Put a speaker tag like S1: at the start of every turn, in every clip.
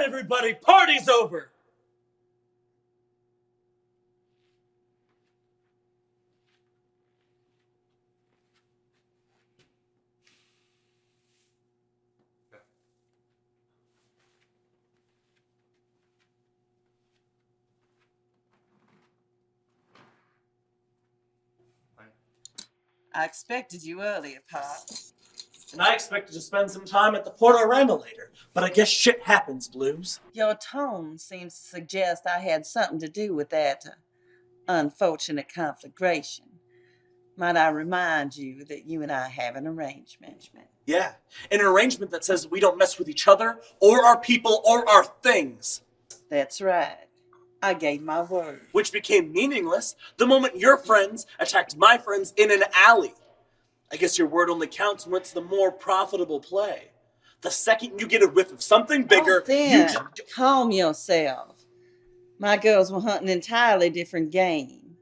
S1: everybody, party's over!
S2: I expected you earlier, Pop.
S1: And I expected to spend some time at the Portorama later, but I guess shit happens, Blues.
S2: Your tone seems to suggest I had something to do with that unfortunate conflagration. Might I remind you that you and I have an arrangement?
S1: Yeah, an arrangement that says we don't mess with each other, or our people, or our things.
S2: That's right. I gave my word.
S1: Which became meaningless the moment your friends attacked my friends in an alley. I guess your word only counts when it's the more profitable play. The second you get a whiff of something bigger,
S2: then, calm yourself. My girls were hunting an entirely different game.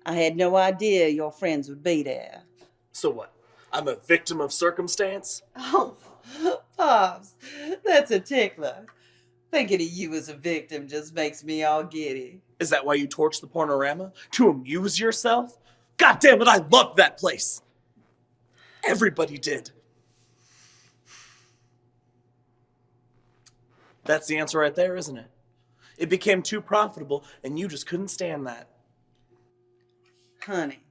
S2: I had no idea your friends would be there.
S1: So what? I'm a victim of circumstance?
S2: Oh, Pops, that's a tickler. Thinking of you as a victim just makes me all giddy.
S1: Is that why you torched the Pornorama? To amuse yourself? God damn it, I loved that place! Everybody did. That's the answer right there, isn't it? It became too profitable, and you just couldn't stand that.
S2: Honey,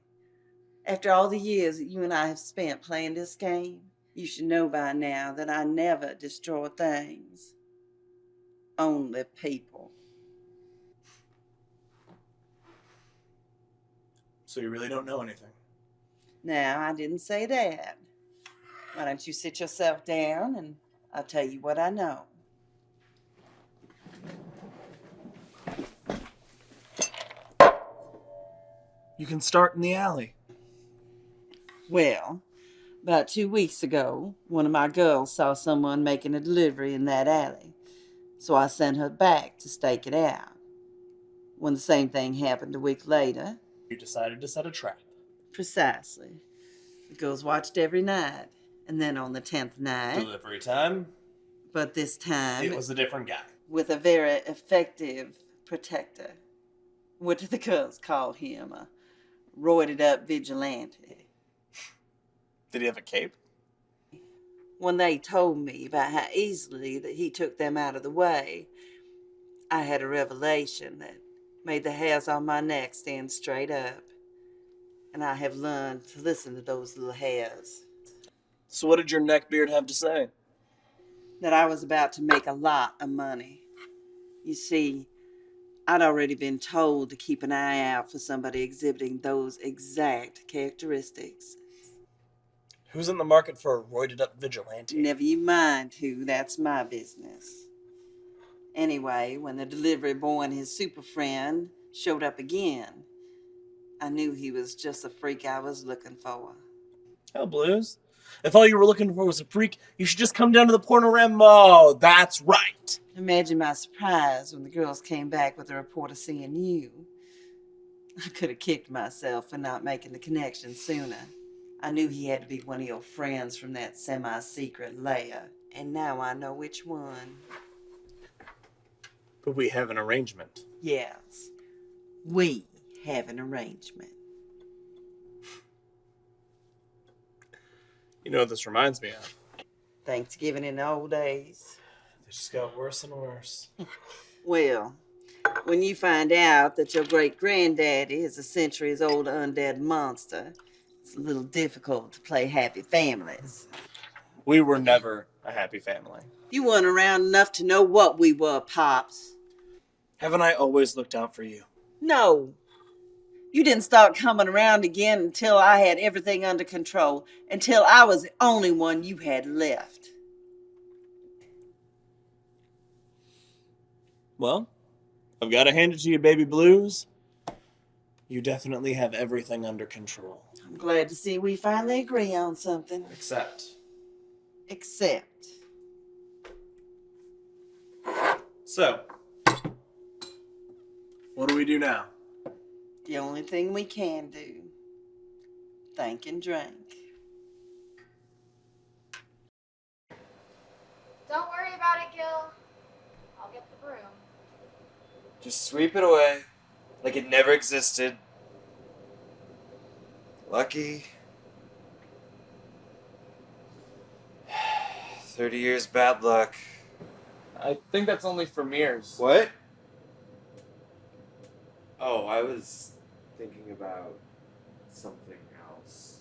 S2: after all the years that you and I have spent playing this game, you should know by now that I never destroy things. Only people.
S1: So you really don't know anything?
S2: Now, I didn't say that. Why don't you sit yourself down and I'll tell you what I know.
S1: You can start in the alley.
S2: Well, about 2 weeks ago, one of my girls saw someone making a delivery in that alley. So I sent her back to stake it out. When the same thing happened a week later,
S1: You decided to set a trap.
S2: Precisely. The girls watched every night, and then on the 10th night...
S1: Delivery time.
S2: But this time...
S1: It was a different guy.
S2: With a very effective protector. What do the girls call him? A roided-up vigilante.
S1: Did he have a cape?
S2: When they told me about how easily that he took them out of the way, I had a revelation that made the hairs on my neck stand straight up. And I have learned to listen to those little hairs.
S1: So what did your neckbeard have to say?
S2: That I was about to make a lot of money. You see, I'd already been told to keep an eye out for somebody exhibiting those exact characteristics.
S1: Who's in the market for a roided-up vigilante?
S2: Never you mind who, that's my business. Anyway, when the delivery boy and his super friend showed up again, I knew he was just the freak I was looking for.
S1: Hell, Blues. If all you were looking for was a freak, you should just come down to the Pornorama. Oh, that's right.
S2: Imagine my surprise when the girls came back with a report of seeing you. I could have kicked myself for not making the connection sooner. I knew he had to be one of your friends from that semi-secret lair, and now I know which one.
S1: But we have an arrangement.
S2: Yes, we have an arrangement.
S1: You know what this reminds me of?
S2: Thanksgiving in the old days.
S1: It just got worse and worse.
S2: Well, when you find out that your great-granddaddy is a centuries-old undead monster, it's a little difficult to play happy families.
S1: We were never a happy family.
S2: You weren't around enough to know what we were, Pops.
S1: Haven't I always looked out for you?
S2: No. You didn't start coming around again until I had everything under control, until I was the only one you had left.
S1: Well, I've got to hand it to you, Baby Blues. You definitely have everything under control.
S2: I'm glad to see we finally agree on something.
S1: Except. So, what do we do now?
S2: The only thing we can do. Think and drink.
S3: Don't worry about it, Gil. I'll get broom.
S4: Just sweep it away, like it never existed. Lucky. 30 years bad luck.
S5: I think that's only for mirrors.
S4: What? Oh, I was thinking about something else.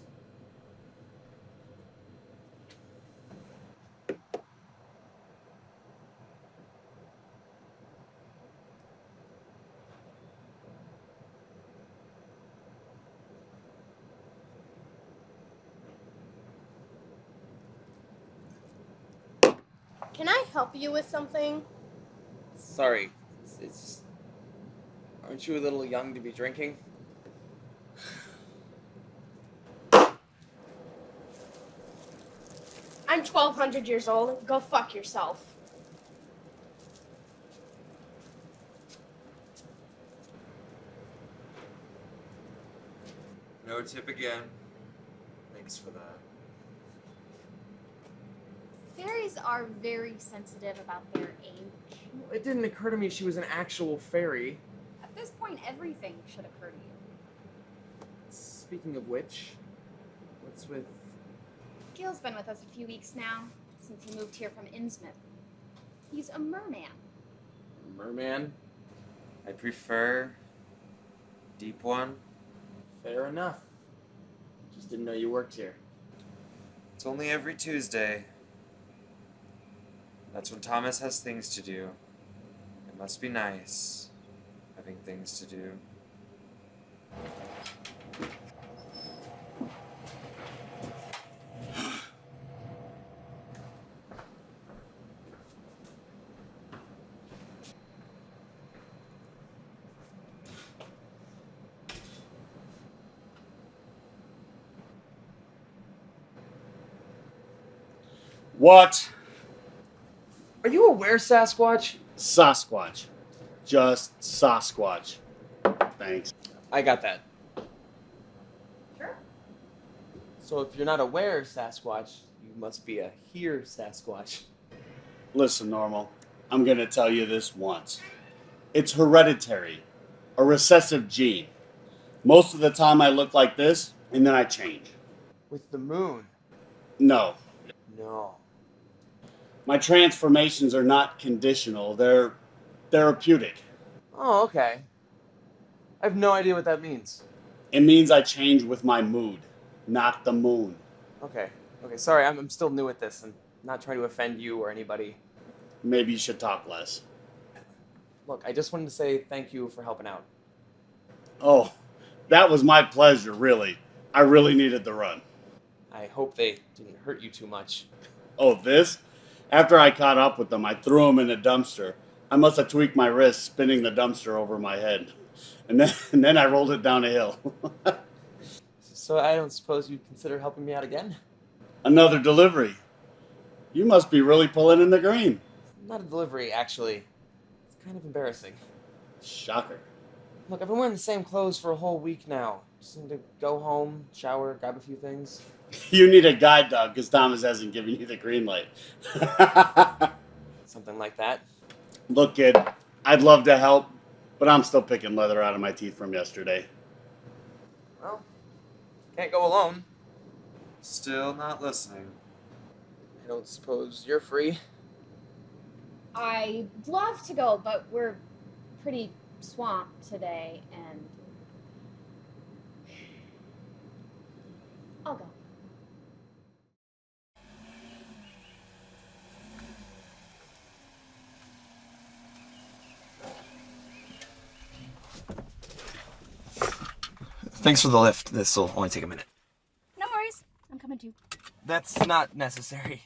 S3: Can I help you with something?
S5: Sorry. It's aren't you a little young to be drinking?
S3: I'm 1,200 years old. Go fuck yourself.
S4: No tip again. Thanks for that.
S6: Fairies are very sensitive about their age.
S5: It didn't occur to me she was an actual fairy.
S6: At this point, everything should occur to you.
S5: Speaking of which, what's with...
S6: Gil's been with us a few weeks now, since he moved here from Innsmouth. He's a merman.
S5: Merman?
S4: I prefer deep one.
S5: Fair enough. Just didn't know you worked here.
S4: It's only every Tuesday. That's when Thomas has things to do. It must be nice having things to do.
S7: What?
S5: Are you aware, Sasquatch?
S7: Sasquatch. Just Sasquatch. Thanks.
S5: I got that.
S6: Sure.
S5: So if you're not aware, Sasquatch, you must be a here Sasquatch.
S7: Listen, Normal. I'm gonna tell you this once. It's hereditary. A recessive gene. Most of the time I look like this, and then I change.
S5: With the moon?
S7: No.
S5: No.
S7: My transformations are not conditional. They're therapeutic.
S5: Oh, okay. I have no idea what that means.
S7: It means I change with my mood, not the moon.
S5: Okay. Okay, sorry, I'm still new at this and not trying to offend you or anybody.
S7: Maybe you should talk less.
S5: Look, I just wanted to say thank you for helping out.
S7: Oh, that was my pleasure, really. I really needed the run.
S5: I hope they didn't hurt you too much.
S7: Oh, this? After I caught up with them, I threw them in a dumpster. I must have tweaked my wrist spinning the dumpster over my head. And then I rolled it down a hill.
S5: So I don't suppose you'd consider helping me out again?
S7: Another delivery. You must be really pulling in the green.
S5: Not a delivery, actually. It's kind of embarrassing.
S7: Shocker.
S5: Look, I've been wearing the same clothes for a whole week now. Just need to go home, shower, grab a few things.
S7: You need a guide dog because Thomas hasn't given you the green light.
S5: Something like that.
S7: Look, kid, I'd love to help, but I'm still picking leather out of my teeth from yesterday.
S5: Well, can't go alone.
S4: Still not listening.
S5: I don't suppose you're free.
S6: I'd love to go, but we're pretty swamped today, and I'll go.
S5: Thanks for the lift. This'll only take a minute.
S6: No worries. I'm coming too.
S5: That's not necessary.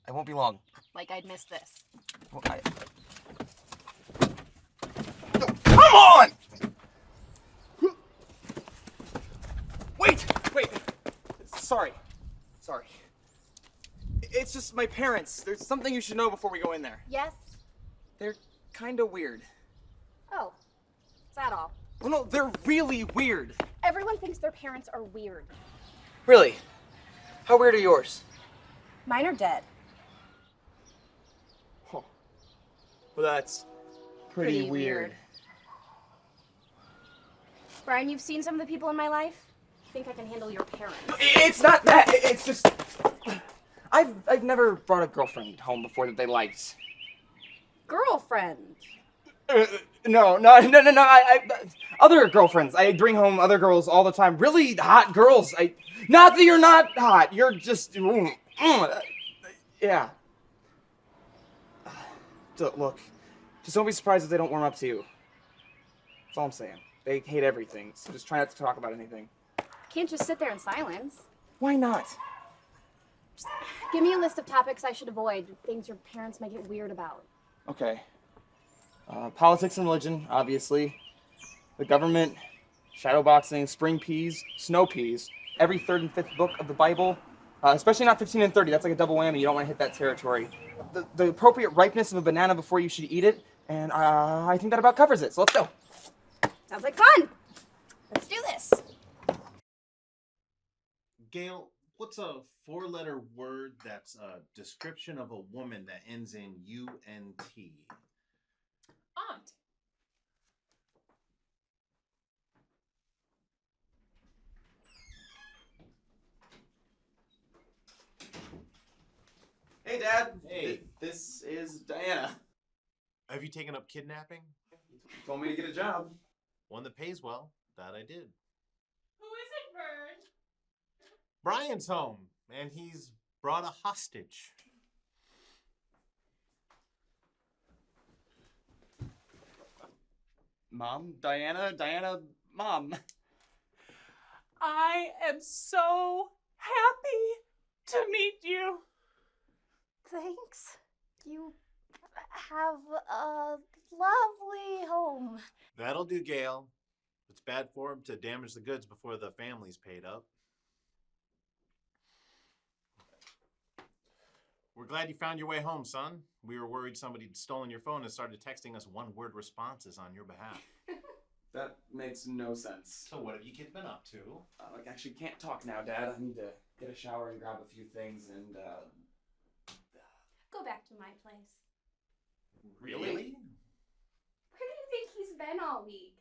S5: I won't be long.
S6: Like I'd miss this.
S5: Well, No, come on! Wait! Sorry. It's just my parents. There's something you should know before we go in there.
S6: Yes?
S5: They're kinda weird.
S6: Oh. Is that all?
S5: Well, no, they're really weird.
S6: Everyone thinks their parents are weird.
S5: Really? How weird are yours?
S6: Mine are dead.
S5: Huh. Well, that's pretty weird.
S6: Brian, you've seen some of the people in my life? Think I can handle your parents?
S5: It's not that. It's just I've never brought a girlfriend home before that they liked.
S6: Girlfriend.
S5: No. I other girlfriends. I bring home other girls all the time. Really hot girls. Not that you're not hot. You're just yeah. Look, just don't be surprised if they don't warm up to you. That's all I'm saying. They hate everything, so just try not to talk about anything.
S6: Can't just sit there in silence.
S5: Why not?
S6: Just give me a list of topics I should avoid, things your parents might get weird about.
S5: Okay. Politics and religion, obviously. The government, shadowboxing, spring peas, snow peas, every third and fifth book of the Bible. Especially not 15 and 30. That's like a double whammy. You don't want to hit that territory. The appropriate ripeness of a banana before you should eat it. And I think that about covers it. So let's go.
S6: Sounds like fun. Let's do this.
S8: Gail, what's a four-letter word that's a description of a woman that ends in U-N-T?
S9: Aunt.
S5: Hey, Dad.
S8: Hey.
S5: This is Diana.
S8: Have you taken up kidnapping?
S5: You told me to get a job.
S8: One that pays well. That I did.
S9: Who is it, Vern?
S8: Brian's home, and he's brought a hostage.
S5: Mom? Diana, Mom.
S9: I am so happy to meet you.
S3: Thanks. You have a lovely home.
S8: That'll do, Gail. It's bad for him to damage the goods before the family's paid up. We're glad you found your way home, son. We were worried somebody had stolen your phone and started texting us one-word responses on your behalf.
S5: That makes no sense.
S8: So what have you kids been up to?
S5: I actually can't talk now, Dad. I need to get a shower and grab a few things and,
S3: Go back to my place.
S8: Really?
S3: Where do you think he's been all week?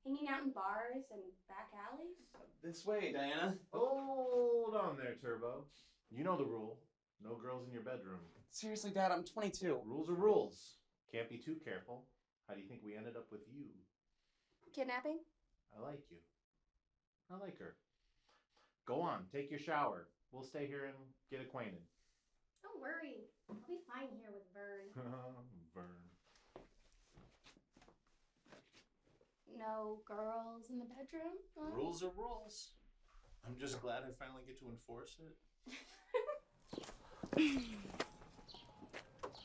S3: Hanging out in bars and back alleys?
S5: This way, Diana.
S8: Hold on there, Turbo. You know the rule. No girls in your bedroom.
S5: Seriously, Dad, I'm 22.
S8: Rules are rules. Can't be too careful. How do you think we ended up with you?
S3: Kidnapping?
S8: I like you. I like her. Go on, take your shower. We'll stay here and get acquainted.
S3: Don't worry. I'll be fine here with Vern.
S8: Vern.
S3: No girls in the bedroom? Huh?
S8: Rules are rules. I'm just glad I finally get to enforce it.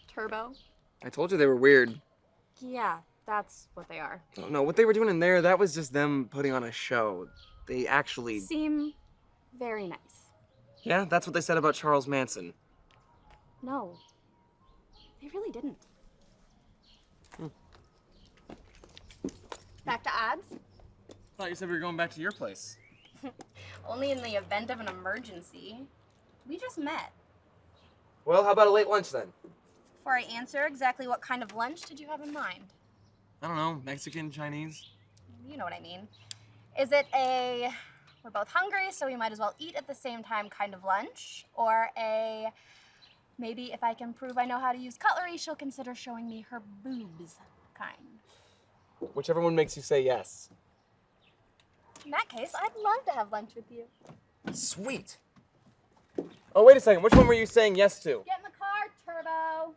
S6: Turbo?
S5: I told you they were weird.
S6: Yeah, that's what they are.
S5: Oh, no, what they were doing in there, that was just them putting on a show. They actually...
S6: Seem very nice.
S5: Yeah, that's what they said about Charles Manson.
S6: No, they really didn't. Back to odds?
S5: I thought you said we were going back to your place.
S6: Only in the event of an emergency. We just met.
S5: Well, how about a late lunch then?
S6: Before I answer, exactly what kind of lunch did you have in mind?
S5: I don't know, Mexican, Chinese?
S6: You know what I mean. Is it a we're both hungry, so we might as well eat at the same time kind of lunch? Or a maybe if I can prove I know how to use cutlery, she'll consider showing me her boobs kind?
S5: Whichever one makes you say yes.
S6: In that case, I'd love to have lunch with you.
S5: Sweet. Oh, wait a second. Which one were you saying yes to?
S6: Get in the car, Turbo.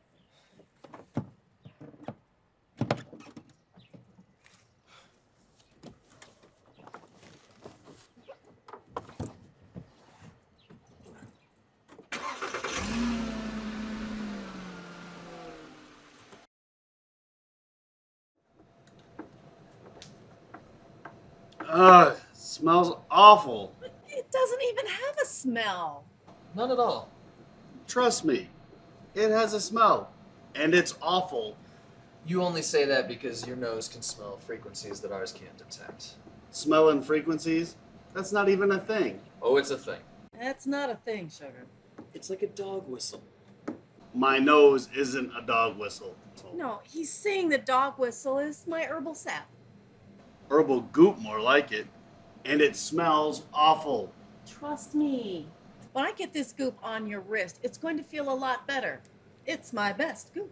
S7: Smells awful.
S2: It doesn't even have a smell.
S5: None at all.
S7: Trust me, it has a smell, and it's awful.
S10: You only say that because your nose can smell frequencies that ours can't detect.
S7: Smelling frequencies? That's not even a thing.
S10: Oh, it's a thing.
S2: That's not a thing, sugar.
S1: It's like a dog whistle.
S7: My nose isn't a dog whistle.
S11: No, he's saying the dog whistle is my herbal sap.
S7: Herbal goop, more like it. And it smells awful.
S11: Trust me. When I get this goop on your wrist, it's going to feel a lot better. It's my best goop.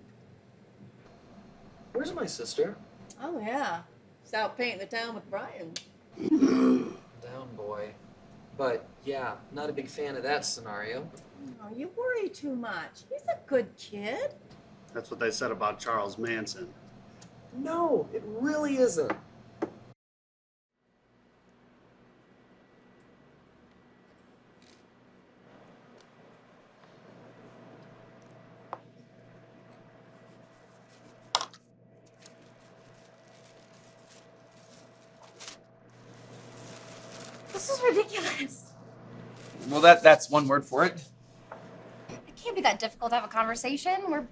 S10: Where's my sister?
S11: Oh, yeah. She's out painting the town with Brian.
S10: Down, boy. But yeah, not a big fan of that scenario.
S11: Oh, you worry too much. He's a good kid.
S7: That's what they said about Charles Manson.
S10: No, it really isn't.
S6: This is ridiculous.
S5: Well, that's one word for it.
S6: It can't be that difficult to have a conversation. We're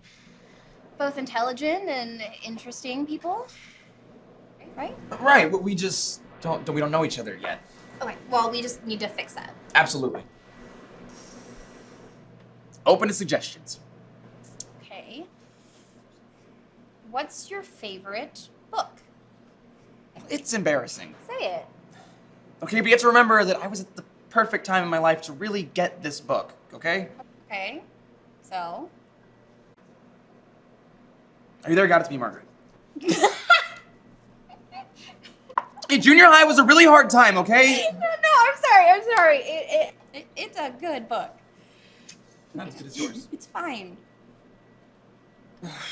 S6: both intelligent and interesting people. Right?
S5: Right, but we just we don't know each other yet.
S6: Okay, well, we just need to fix that.
S5: Absolutely. Open to suggestions.
S6: Okay. What's your favorite book?
S5: It's embarrassing.
S6: Say it.
S5: Okay, but you have to remember that I was at the perfect time in my life to really get this book, okay?
S6: Okay. So?
S5: Are you there? Got it to be Margaret. Hey, junior high was a really hard time, okay?
S6: No, I'm sorry. It's a good book.
S5: Not as good as yours.
S6: It's fine.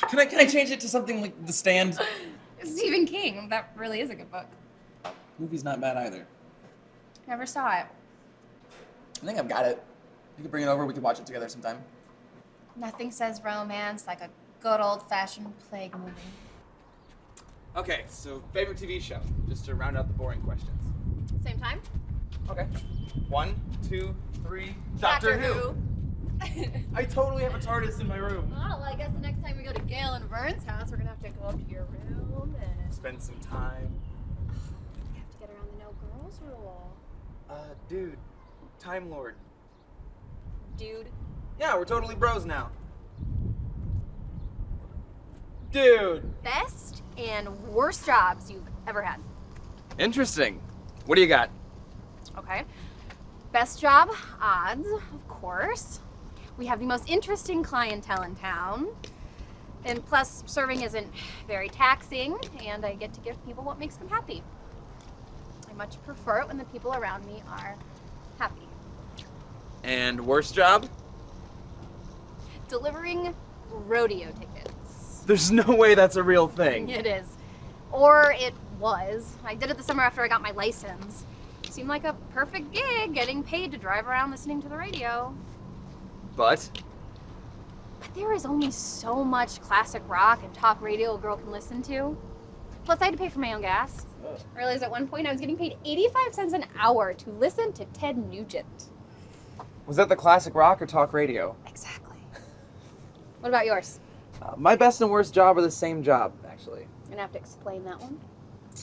S5: Can I change it to something like The Stand?
S6: Stephen King. That really is a good book.
S5: Movie's not bad either.
S6: Never saw it.
S5: I think I've got it. You could bring it over, we could watch it together sometime.
S6: Nothing says romance like a good old-fashioned plague movie.
S5: Okay, so favorite TV show, just to round out the boring questions.
S6: Same time?
S5: Okay. 1, 2, 3.
S6: Doctor Who.
S5: I totally have a TARDIS in my room.
S6: Well, I guess the next time we go to Gail and Vern's house, we're gonna have to go up to your room and
S5: Spend some time.
S6: we have to get around the no girls rule.
S5: Dude, Time Lord.
S6: Dude.
S5: Yeah, we're totally bros now. Dude.
S6: Best and worst jobs you've ever had.
S5: Interesting. What do you got?
S6: Okay. Best job, odds, of course. We have the most interesting clientele in town. And plus, serving isn't very taxing, and I get to give people what makes them happy. I much prefer it when the people around me are happy.
S5: And worst job?
S6: Delivering rodeo tickets.
S5: There's no way that's a real thing.
S6: It is. Or it was. I did it the summer after I got my license. Seemed like a perfect gig, getting paid to drive around listening to the radio.
S5: But
S6: There is only so much classic rock and talk radio a girl can listen to. Plus, I had to pay for my own gas. I realized at one point I was getting paid 85 cents an hour to listen to Ted Nugent.
S5: was that the classic rock or talk radio?
S6: Exactly. What about yours?
S5: My best and worst job are the same job, actually.
S6: You're gonna have to explain that one.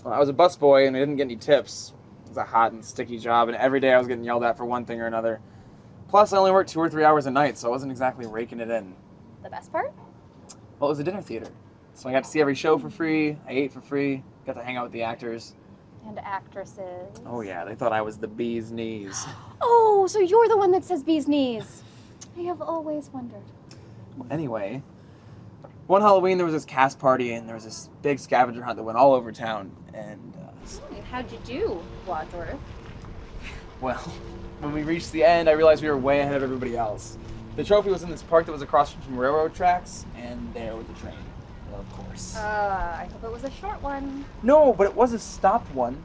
S5: Well, I was a busboy and I didn't get any tips. It was a hot and sticky job, and every day I was getting yelled at for one thing or another. Plus, I only worked 2 or 3 hours a night, so I wasn't exactly raking it in.
S6: The best part?
S5: Well, it was a dinner theater. So I got to see every show for free, I ate for free, got to hang out with the actors.
S6: And actresses.
S5: Oh yeah, they thought I was the bee's knees.
S6: Oh, so you're the one that says bee's knees. I have always wondered.
S5: Well, anyway, one Halloween there was this cast party and there was this big scavenger hunt that went all over town. And,
S6: How'd you do, Wadsworth?
S5: well, when we reached the end, I realized we were way ahead of everybody else. The trophy was in this park that was across from railroad tracks, and there was the train, of course.
S6: I hope it was a short one.
S5: No, but it was a stopped one.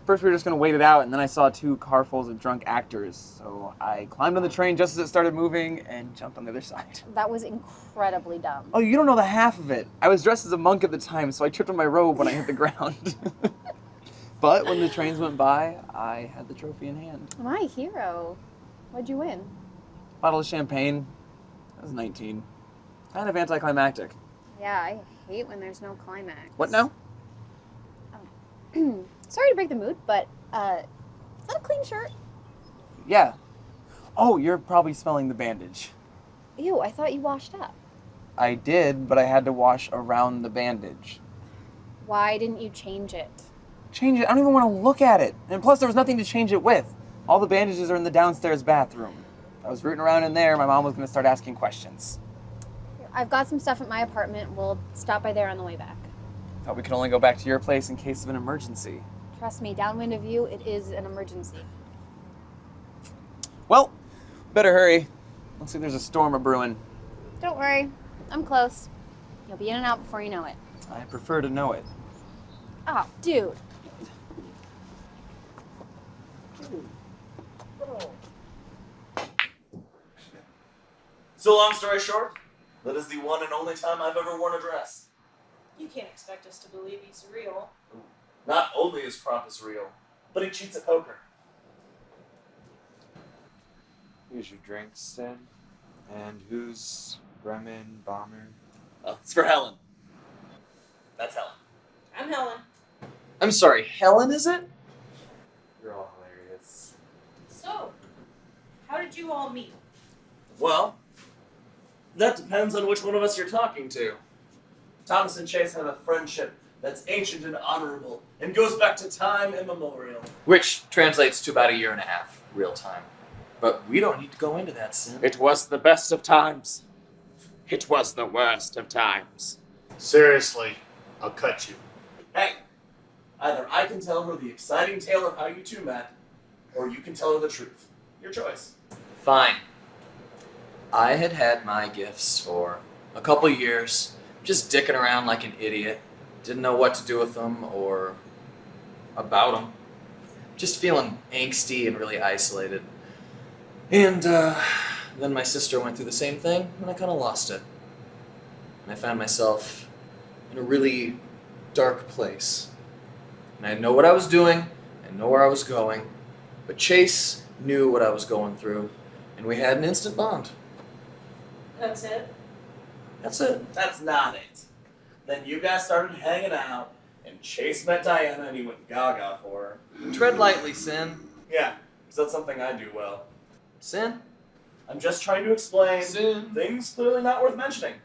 S5: First we were just gonna wait it out, and then I saw 2 carfuls of drunk actors. So I climbed on the train just as it started moving and jumped on the other side.
S6: That was incredibly dumb.
S5: Oh, you don't know the half of it. I was dressed as a monk at the time, so I tripped on my robe when I hit the ground. But when the trains went by, I had the trophy in hand.
S6: My hero. What'd you win?
S5: Bottle of champagne. I was 19. Kind of anticlimactic.
S6: Yeah, I hate when there's no climax.
S5: What now?
S6: Sorry to break the mood, but is that a clean shirt?
S5: Yeah. Oh, you're probably smelling the bandage.
S6: Ew, I thought you washed up.
S5: I did, but I had to wash around the bandage.
S6: Why didn't you change it?
S5: Change it? I don't even want to look at it. And plus, there was nothing to change it with. All the bandages are in the downstairs bathroom. I was rooting around in there, my mom was going to start asking questions.
S6: I've got some stuff at my apartment. We'll stop by there on the way back.
S5: Thought we could only go back to your place in case of an emergency.
S6: Trust me, downwind of you, it is an emergency.
S5: Well, better hurry. Looks like there's a storm a-brewing.
S6: Don't worry, I'm close. You'll be in and out before you know it.
S5: I prefer to know it.
S6: Oh, dude.
S1: So long story short, that is the one and only time I've ever worn a dress.
S11: You can't expect us to believe he's real.
S1: Not only is Krampus real, but he cheats at poker.
S4: Here's your drinks, Sin. And who's Bremen Bomber?
S1: Oh, it's for Helen. That's Helen.
S11: I'm Helen.
S10: I'm sorry, Helen, is it?
S4: You're all hilarious.
S11: So, how did you all meet?
S1: Well, that depends on which one of us you're talking to. Thomas and Chase have a friendship that's ancient and honorable and goes back to time immemorial.
S10: Which translates to about a year and a half, real time. But we don't need to go into that, Sin.
S1: It was the best of times. It was the worst of times.
S7: Seriously, I'll cut you.
S1: Hey, either I can tell her the exciting tale of how you two met, or you can tell her the truth. Your choice.
S10: Fine. I had had my gifts for a couple years, just dicking around like an idiot. Didn't know what to do with them or about them. Just feeling angsty and really isolated. And then my sister went through the same thing, and I kind of lost it. And I found myself in a really dark place. And I didn't know what I was doing, I didn't know where I was going, but Chase knew what I was going through, and we had an instant bond.
S11: That's it?
S10: That's it.
S1: That's not it. Then you guys started hanging out, and Chase met Diana, and he went gaga for her.
S10: Tread lightly, Sin.
S1: Yeah, because that's something I do well.
S10: Sin?
S1: I'm just trying to explain
S10: Sin.
S1: things clearly not worth mentioning.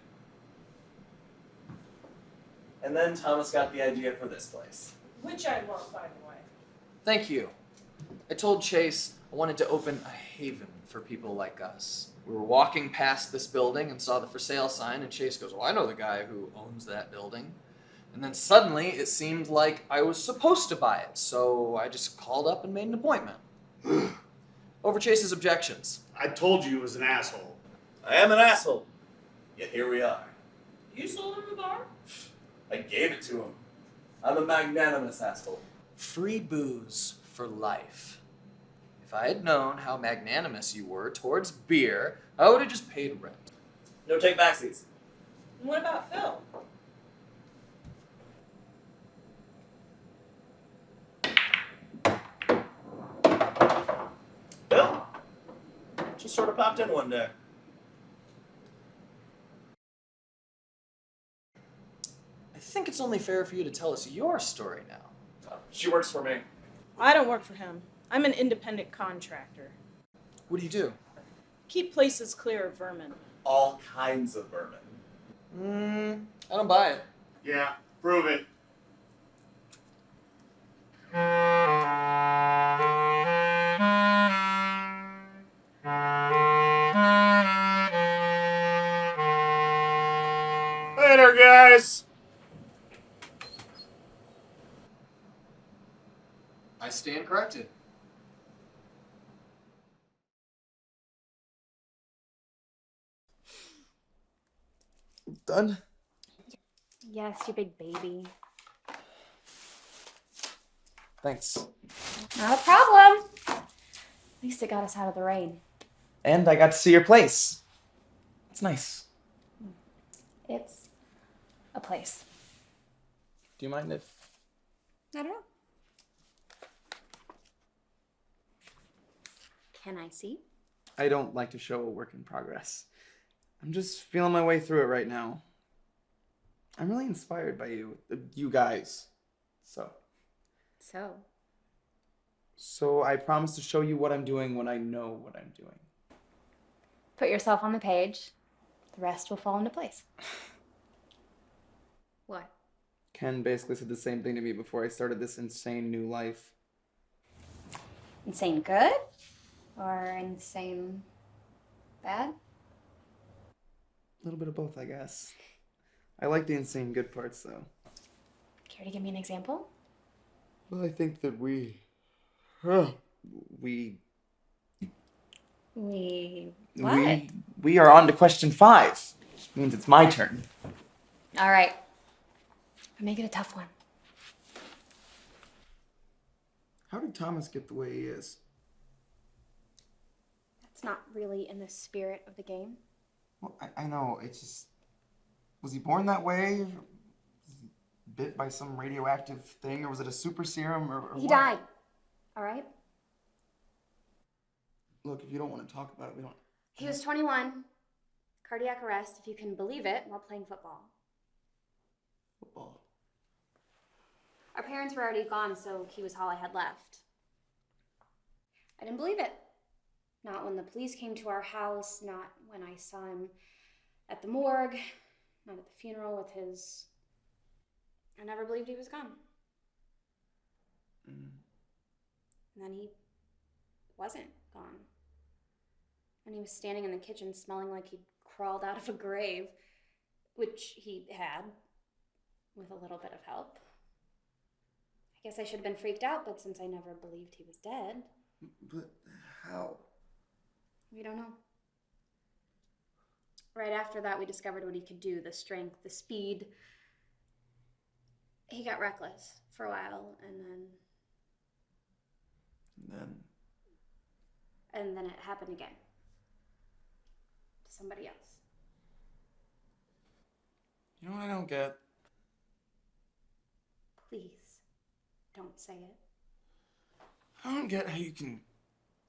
S1: And then Thomas got the idea for this place.
S11: Which I love, by the way.
S10: Thank you. I told Chase I wanted to open a haven for people like us. We were walking past this building and saw the for sale sign, and Chase goes, "Well, I know the guy who owns that building." And then suddenly it seemed like I was supposed to buy it, so I just called up and made an appointment. Over Chase's objections.
S7: I told you he was an asshole.
S1: I am an asshole. Yet here we are.
S11: You sold him the bar?
S1: I gave it to him. I'm a magnanimous asshole.
S10: Free booze for life. If I had known how magnanimous you were towards beer, I would have just paid rent.
S1: No take backsies.
S11: And what about Phil?
S1: Bill? Just sort of popped in one day.
S10: I think it's only fair for you to tell us your story now.
S1: She works for me.
S11: I don't work for him. I'm an independent contractor.
S10: What do you do?
S11: Keep places clear of vermin.
S1: All kinds of vermin.
S10: I don't buy it.
S7: Yeah, prove it. Later, guys.
S10: I stand corrected.
S5: Done?
S6: Yes, you big baby.
S5: Thanks.
S6: Not a problem. At least it got us out of the rain.
S5: And I got to see your place. It's nice.
S6: It's a place.
S5: Do you mind if...
S6: I don't know. Can I see?
S5: I don't like to show a work in progress. I'm just feeling my way through it right now. I'm really inspired by you guys. So I promise to show you what I'm doing when I know what I'm doing.
S6: Put yourself on the page.
S3: The rest will fall into place. What?
S5: Ken basically said the same thing to me before I started this insane new life.
S3: Insane good? Or insane bad?
S5: A little bit of both, I guess. I like the insane good parts, though.
S3: Care to give me an example?
S5: Well, I think that we
S3: What?
S5: we are on to question 5. Which means it's my turn.
S3: All right. Make it a tough one.
S5: How did Thomas get the way he is?
S3: That's not really in the spirit of the game.
S5: Well, I know, it's just... Was he born that way? Was he bit by some radioactive thing? Or was it a super serum? Or
S3: He
S5: what?
S3: died. All right?
S5: Look, if you don't want to talk about it, we don't...
S3: He was 21. Cardiac arrest, if you can believe it, while playing football.
S5: Football.
S3: Our parents were already gone, so he was all I had left. I didn't believe it. Not when the police came to our house, not when I saw him at the morgue, not at the funeral with his... I never believed he was gone. And then he wasn't gone. And he was standing in the kitchen smelling like he'd crawled out of a grave, which he had, with a little bit of help. I guess I should have been freaked out, but since I never believed he was dead...
S5: But how?
S3: We don't know. Right after that, we discovered what he could do, the strength, the speed. He got reckless for a while, and then it happened again. To somebody else.
S5: You know what I don't get?
S3: Please, don't say it.
S5: I don't get how you can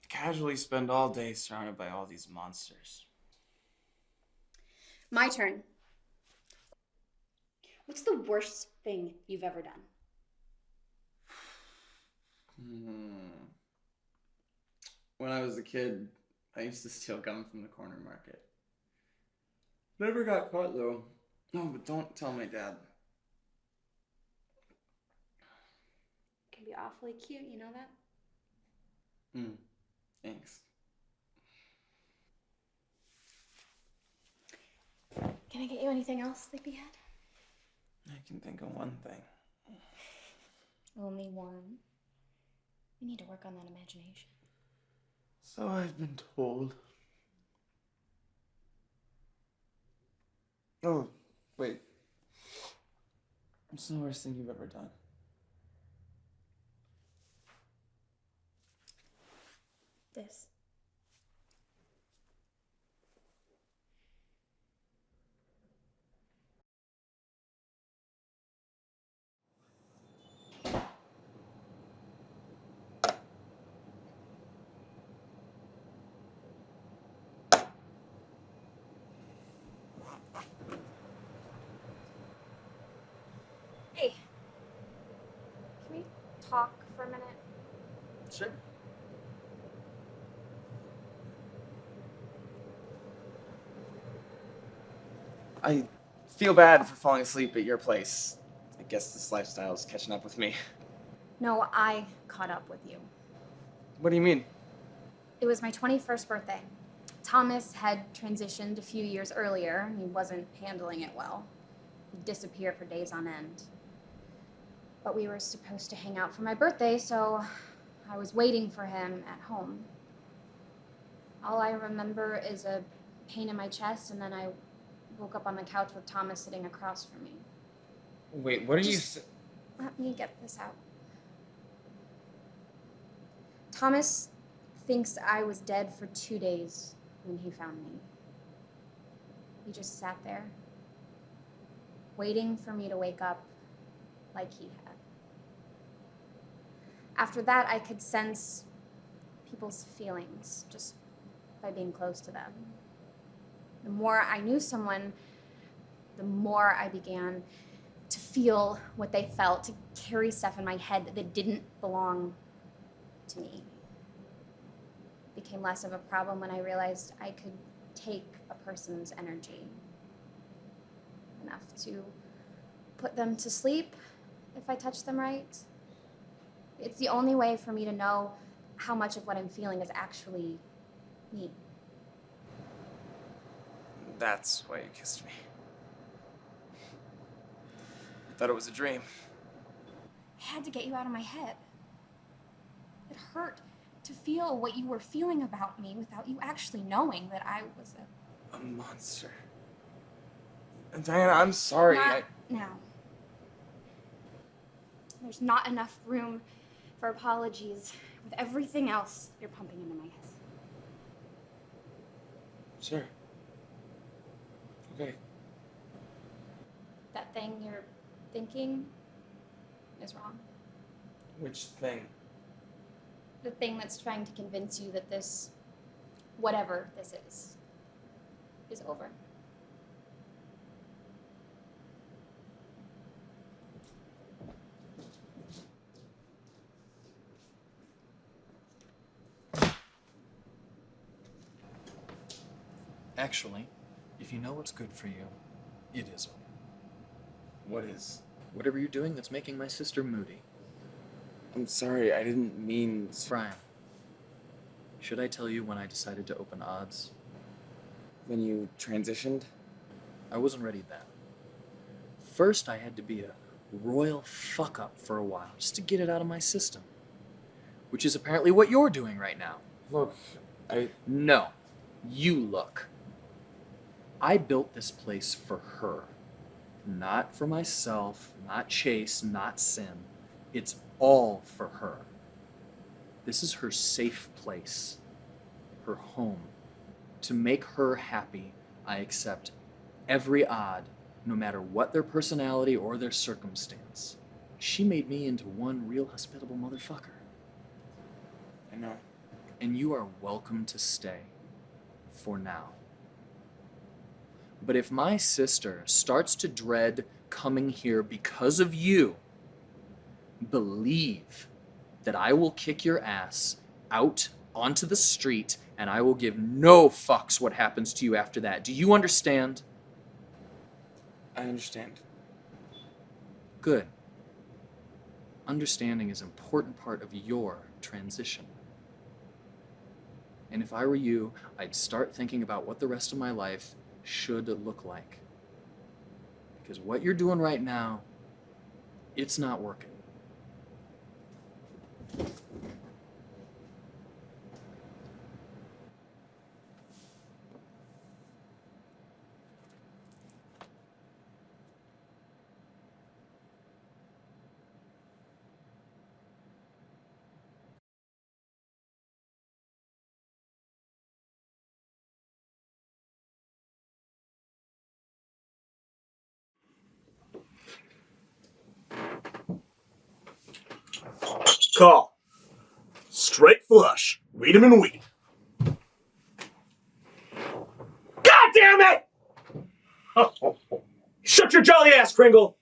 S5: casually spend all day surrounded by all these monsters.
S3: My turn. What's the worst thing you've ever done?
S5: When I was a kid, I used to steal gum from the corner market. Never got caught, though. No, but don't tell my dad.
S3: It can be awfully cute, you know that?
S5: Thanks.
S3: Can I get you anything else, sleepyhead?
S5: I can think of one thing.
S3: Only one. You need to work on that imagination.
S5: So I've been told. Oh, wait. What's the worst thing you've ever done?
S3: This. Hey. Can we talk for a minute?
S5: Sure. I feel bad for falling asleep at your place. I guess this lifestyle is catching up with me.
S3: No, I caught up with you.
S5: What do you mean?
S3: It was my 21st birthday. Thomas had transitioned a few years earlier. He wasn't handling it well. He'd disappear for days on end. But we were supposed to hang out for my birthday, so I was waiting for him at home. All I remember is a pain in my chest, and then I woke up on the couch with Thomas sitting across from me.
S5: Wait, what are you...
S3: Let me get this out. Thomas thinks I was dead for 2 days when he found me. He just sat there, waiting for me to wake up like he had. After that, I could sense people's feelings just by being close to them. The more I knew someone, the more I began to feel what they felt, to carry stuff in my head that didn't belong to me. It became less of a problem when I realized I could take a person's energy enough to put them to sleep if I touch them right. It's the only way for me to know how much of what I'm feeling is actually me.
S12: That's why you kissed me. I thought it was a dream.
S3: I had to get you out of my head. It hurt to feel what you were feeling about me without you actually knowing that I was
S12: A monster. And Diana, I'm sorry.
S3: Not now. There's not enough room for apologies with everything else you're pumping into my head.
S12: Sure. Okay.
S3: That thing you're thinking is wrong.
S12: Which thing?
S3: The thing that's trying to convince you that this, whatever this is over.
S10: Actually, if you know what's good for you, it is over.
S12: What is?
S10: Whatever you're doing that's making my sister moody.
S12: I'm sorry, I didn't mean...
S10: Brian, should I tell you when I decided to open odds?
S12: When you transitioned?
S10: I wasn't ready then. First, I had to be a royal fuck-up for a while, just to get it out of my system. Which is apparently what you're doing right now.
S12: Look,
S10: No, you look. I built this place for her. Not for myself, not Chase, not Sim. It's all for her. This is her safe place, her home. To make her happy, I accept every odd, no matter what their personality or their circumstance. She made me into one real hospitable motherfucker.
S12: I know.
S10: And you are welcome to stay. For now. But if my sister starts to dread coming here because of you, believe that I will kick your ass out onto the street and I will give no fucks what happens to you after that. Do you understand?
S12: I understand.
S10: Good. Understanding is an important part of your transition. And if I were you, I'd start thinking about what the rest of my life should look like. Because what you're doing right now, it's not working.
S1: Call. Straight flush. Read 'em and weed. God damn it! Shut your jolly ass, Kringle!